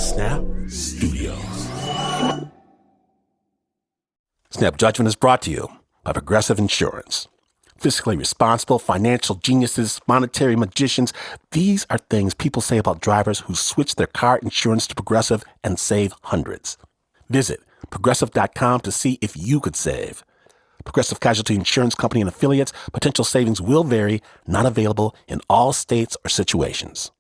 Snap Studios. Snap Judgment is brought to you by Progressive Insurance. Fiscally responsible, financial geniuses, monetary magicians. These are things people say about drivers who switch their car insurance to Progressive and save hundreds. Visit Progressive.com to see if you could save. Progressive Casualty Insurance Company and affiliates. Potential savings will vary. Not available in all states or situations.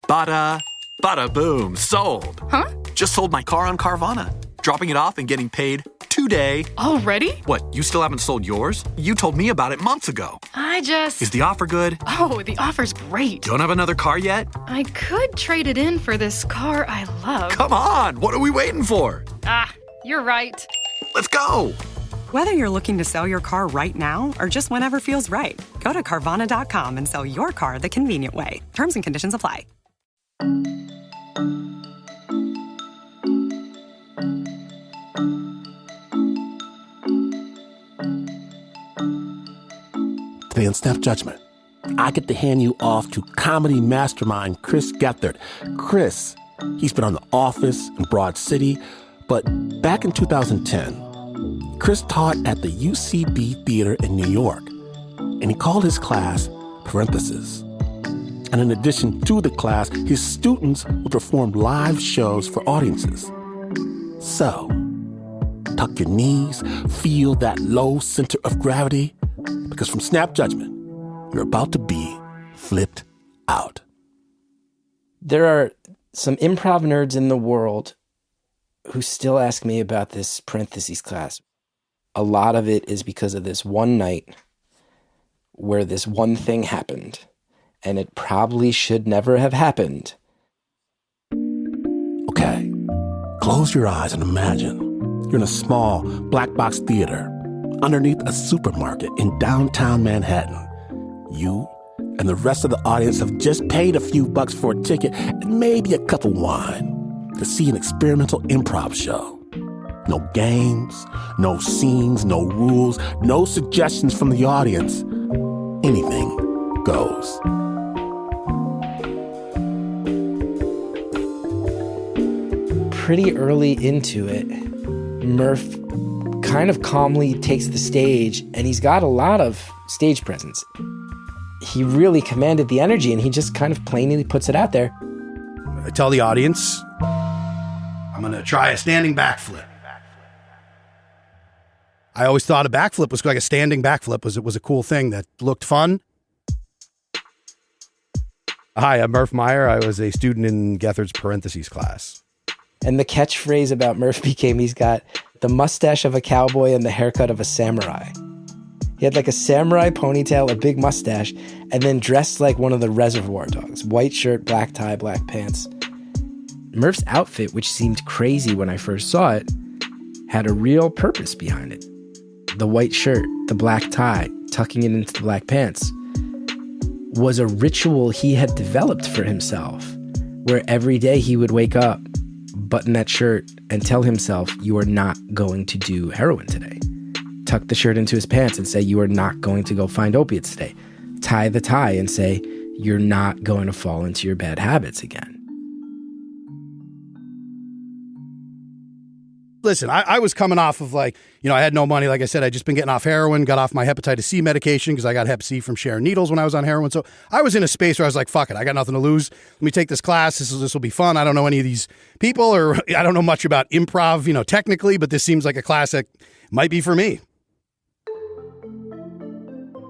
Bada boom, sold. Huh? Just sold my car on Carvana. Dropping it off and getting paid today. Already? What, you still haven't sold yours? You told me about it months ago. Is the offer good? Oh, the offer's great. Don't have another car yet? I could trade it in for this car I love. Come on, what are we waiting for? You're right. Let's go. Whether you're looking to sell your car right now or just whenever feels right, go to Carvana.com and sell your car the convenient way. Terms and conditions apply. Today on Snap Judgment, I get to hand you off to comedy mastermind Chris Gethard. Chris, he's been on The Office and Broad City, but back in 2010, Chris taught at the UCB Theater in New York, and he called his class Parenthesis. And in addition to the class, his students would perform live shows for audiences. So, tuck your knees, feel that low center of gravity, because from Snap Judgment, you're about to be flipped out. There are some improv nerds in the world who still ask me about this parentheses class. A lot of it is because of this one night where this one thing happened, and it probably should never have happened. Okay, close your eyes and imagine you're in a small black box theater underneath a supermarket in downtown Manhattan. You and the rest of the audience have just paid a few bucks for a ticket and maybe a cup of wine to see an experimental improv show. No games, no scenes, no rules, no suggestions from the audience. Anything goes. Pretty early into it, Murf kind of calmly takes the stage, and he's got a lot of stage presence. He really commanded the energy, and he just kind of plainly puts it out there. I tell the audience, I'm going to try a standing backflip. I always thought a backflip was like a standing backflip was a cool thing that looked fun. Hi, I'm Murf Meyer. I was a student in Gethard's parentheses class. And the catchphrase about Murf became he's got the mustache of a cowboy and the haircut of a samurai. He had like a samurai ponytail, a big mustache, and then dressed like one of the Reservoir Dogs. White shirt, black tie, black pants. Murf's outfit, which seemed crazy when I first saw it, had a real purpose behind it. The white shirt, the black tie, tucking it into the black pants, was a ritual he had developed for himself, where every day he would wake up, button that shirt, and tell himself, you are not going to do heroin today. Tuck the shirt into his pants and say, you are not going to go find opiates today. Tie the tie and say, you're not going to fall into your bad habits again. Listen, I was coming off of I had no money. Like I said, I'd just been getting off heroin, got off my hepatitis C medication because I got hep C from sharing needles when I was on heroin. So I was in a space where I was like, fuck it, I got nothing to lose. Let me take this class. This will be fun. I don't know any of these people, or I don't know much about improv, technically, but this seems like a class that might be for me.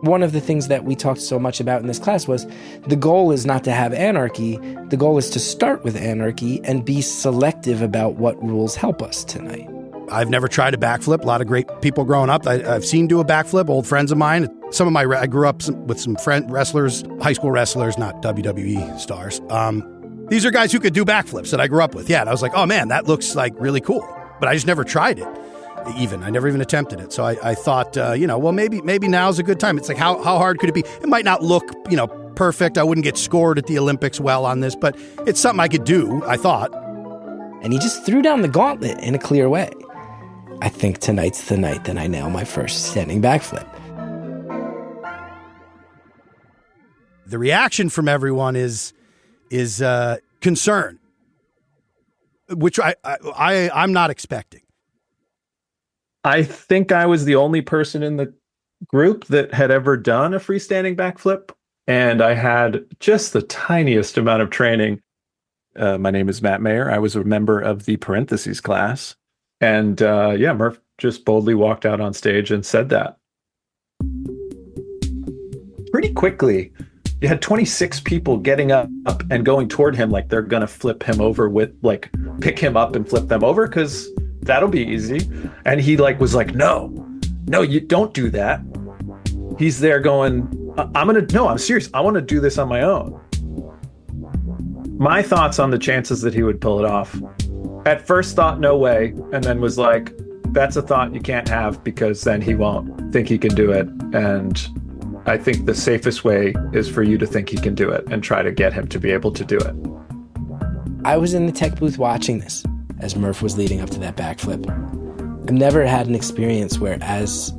One of the things that we talked so much about in this class was the goal is not to have anarchy. The goal is to start with anarchy and be selective about what rules help us tonight. I've never tried a backflip. A lot of great people growing up I've seen do a backflip, old friends of mine. I grew up with some wrestlers, high school wrestlers, not WWE stars. These are guys who could do backflips that I grew up with. Yeah, and I was like, oh man, that looks like really cool. But I just never tried it. I never even attempted it. So I thought, well, maybe now's a good time. It's like, how hard could it be? It might not look, perfect. I wouldn't get scored at the Olympics well on this, but it's something I could do, I thought. And he just threw down the gauntlet in a clear way. I think tonight's the night that I nail my first standing backflip. The reaction from everyone is concern. which I'm not expecting. I think I was the only person in the group that had ever done a freestanding backflip, and I had just the tiniest amount of training. My name is Matt Meyer. I was a member of the parentheses class, and Murf just boldly walked out on stage and said that. Pretty quickly, you had 26 people getting up and going toward him like they're gonna flip him over with, like, pick him up and flip them over because that'll be easy. And he was like, no, you don't do that. He's there going, I'm serious. I want to do this on my own. My thoughts on the chances that he would pull it off. At first thought, no way. And then was like, that's a thought you can't have because then he won't think he can do it. And I think the safest way is for you to think he can do it and try to get him to be able to do it. I was in the tech booth watching this as Murf was leading up to that backflip. I've never had an experience where, as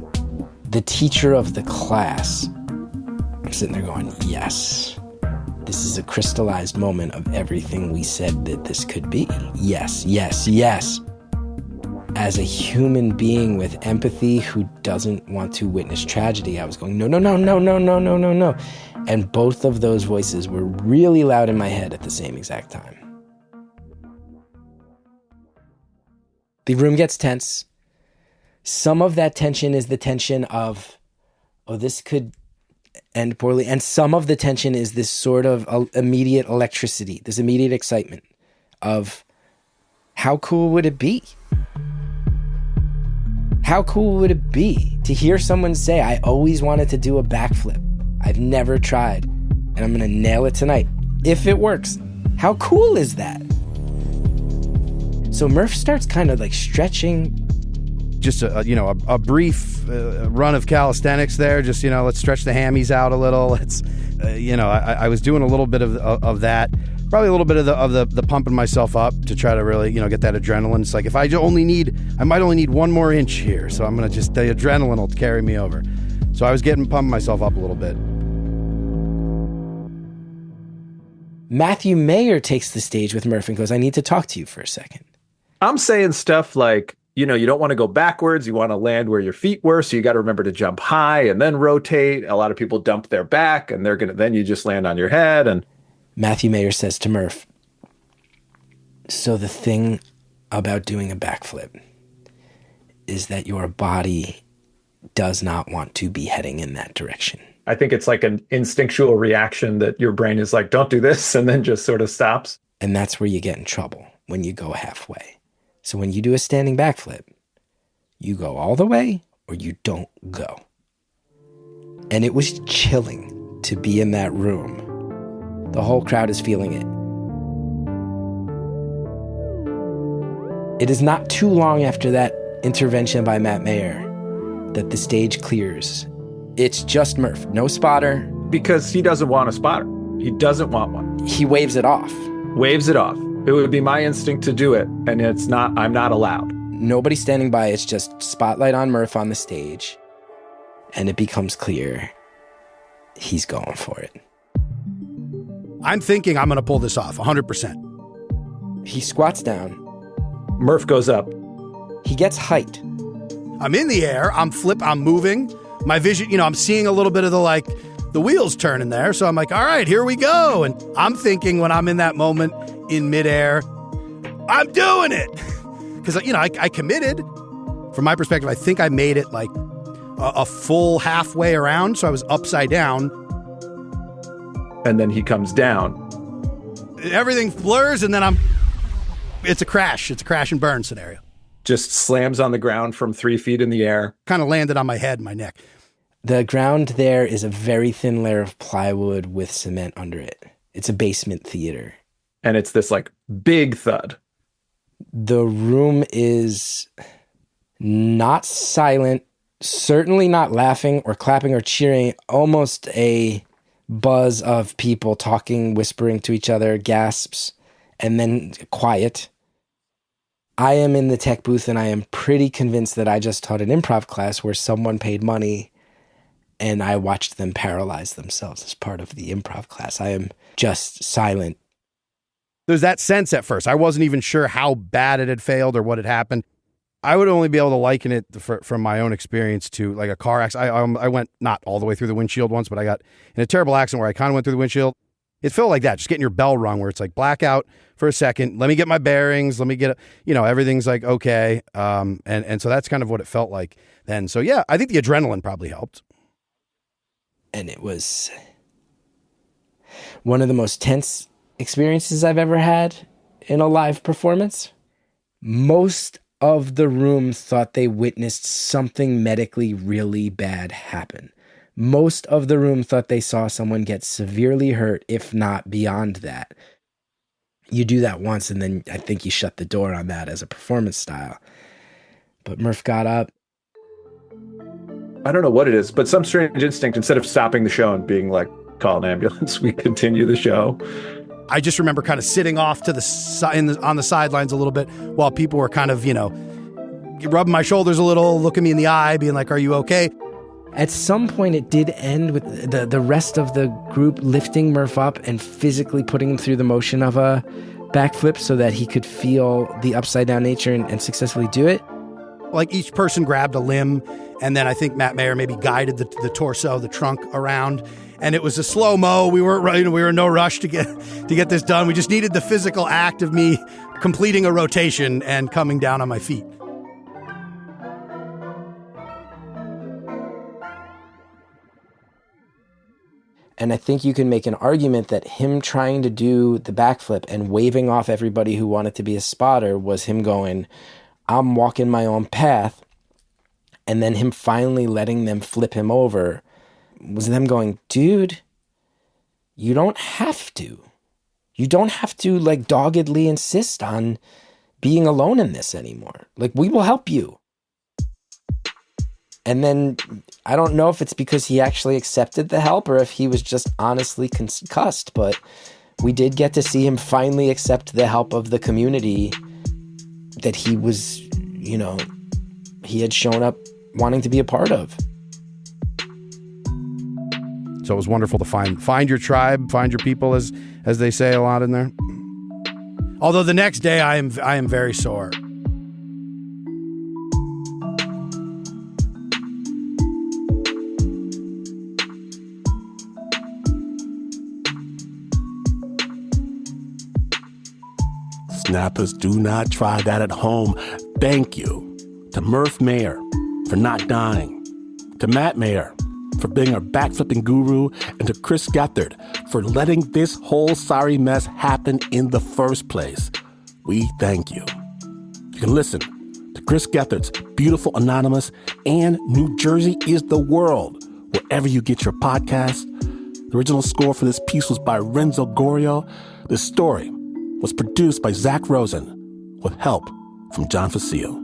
the teacher of the class, I'm sitting there going, yes, this is a crystallized moment of everything we said that this could be. Yes, yes, yes. As a human being with empathy who doesn't want to witness tragedy, I was going, no, no, no, no, no, no, no, no, no. And both of those voices were really loud in my head at the same exact time. The room gets tense. Some of that tension is the tension of, oh, this could end poorly. And some of the tension is this sort of immediate electricity, this immediate excitement of, how cool would it be? How cool would it be to hear someone say, I always wanted to do a backflip. I've never tried, and I'm going to nail it tonight. If it works, how cool is that? So Murf starts kind of stretching. Just a brief run of calisthenics there. Just, let's stretch the hammies out a little. It's, I was doing a little bit of that. Probably a little bit of the pumping myself up to try to really, get that adrenaline. It's like, if I might only need one more inch here. So I'm going to the adrenaline will carry me over. So I was pumping myself up a little bit. Matthew Mayer takes the stage with Murf and goes, I need to talk to you for a second. I'm saying stuff like, you don't want to go backwards. You want to land where your feet were. So you got to remember to jump high and then rotate. A lot of people dump their back and then you just land on your head. And Matthew Mayer says to Murf, so the thing about doing a backflip is that your body does not want to be heading in that direction. I think it's like an instinctual reaction that your brain is like, don't do this, and then just sort of stops. And that's where you get in trouble, when you go halfway. So when you do a standing backflip, you go all the way or you don't go. And it was chilling to be in that room. The whole crowd is feeling it. It is not too long after that intervention by Matt Mayer that the stage clears. It's just Murf, no spotter. Because he doesn't want a spotter. He doesn't want one. He waves it off. Waves it off. It would be my instinct to do it, and I'm not allowed. Nobody's standing by. It's just spotlight on Murf on the stage. And it becomes clear he's going for it. I'm thinking I'm going to pull this off, 100%. He squats down. Murf goes up. He gets height. I'm in the air. I'm moving. My vision, I'm seeing a little bit of the wheels turning there. So I'm like, all right, here we go. And I'm thinking when I'm in that moment in midair, I'm doing it. Because, I committed. From my perspective, I think I made it a full halfway around. So I was upside down. And then he comes down. Everything blurs, and then it's a crash. It's a crash and burn scenario. Just slams on the ground from 3 feet in the air. Kind of landed on my head and my neck. The ground there is a very thin layer of plywood with cement under it. It's a basement theater. And it's this big thud. The room is not silent, certainly not laughing or clapping or cheering, almost a buzz of people talking, whispering to each other, gasps, and then quiet. I am in the tech booth and I am pretty convinced that I just taught an improv class where someone paid money and I watched them paralyze themselves as part of the improv class. I am just silent. there's that sense at first. I wasn't even sure how bad it had failed or what had happened. I would only be able to liken it from my own experience to like a car accident. I went not all the way through the windshield once, but I got in a terrible accident where I kind of went through the windshield. It felt like that, just getting your bell rung, where it's like blackout for a second. Let me get my bearings. Let me get, everything's like okay. And so that's kind of what it felt like then. So yeah, I think the adrenaline probably helped. And it was one of the most tense experiences I've ever had in a live performance. Most of the room thought they witnessed something medically really bad happen. Most of the room thought they saw someone get severely hurt, if not beyond that. You do that once, and then I think you shut the door on that as a performance style. But Murf got up. I don't know what it is, but some strange instinct, instead of stopping the show and being like, call an ambulance, we continue the show. I just remember kind of sitting off to on the sidelines a little bit while people were kind of, rubbing my shoulders a little, looking me in the eye, being like, are you okay? At some point, it did end with the rest of the group lifting Murf up and physically putting him through the motion of a backflip so that he could feel the upside down nature and successfully do it. Like each person grabbed a limb, and then I think Matt Meyer maybe guided the torso, the trunk around, and it was a slow-mo. We were in no rush to get this done. We just needed the physical act of me completing a rotation and coming down on my feet. And I think you can make an argument that him trying to do the backflip and waving off everybody who wanted to be a spotter was him going, I'm walking my own path. And then him finally letting them flip him over was them going, dude, you don't have to. You don't have to like doggedly insist on being alone in this anymore. Like, we will help you. And then I don't know if it's because he actually accepted the help or if he was just honestly concussed, but we did get to see him finally accept the help of the community that he was, he had shown up wanting to be a part of. So it was wonderful to find your tribe, find your people, as they say a lot in there. Although the next day I am very sore. Snappers, do not try that at home. Thank you to Murf Meyer for not dying, to Matt Meyer for being our backflipping guru, and to Chris Gethard for letting this whole sorry mess happen in the first place. We thank you. You can listen to Chris Gethard's Beautiful Anonymous and New Jersey is the World, wherever you get your podcasts. The original score for this piece was by Renzo Gorrio. The story was produced by Zak Rosen with help from John Fecile.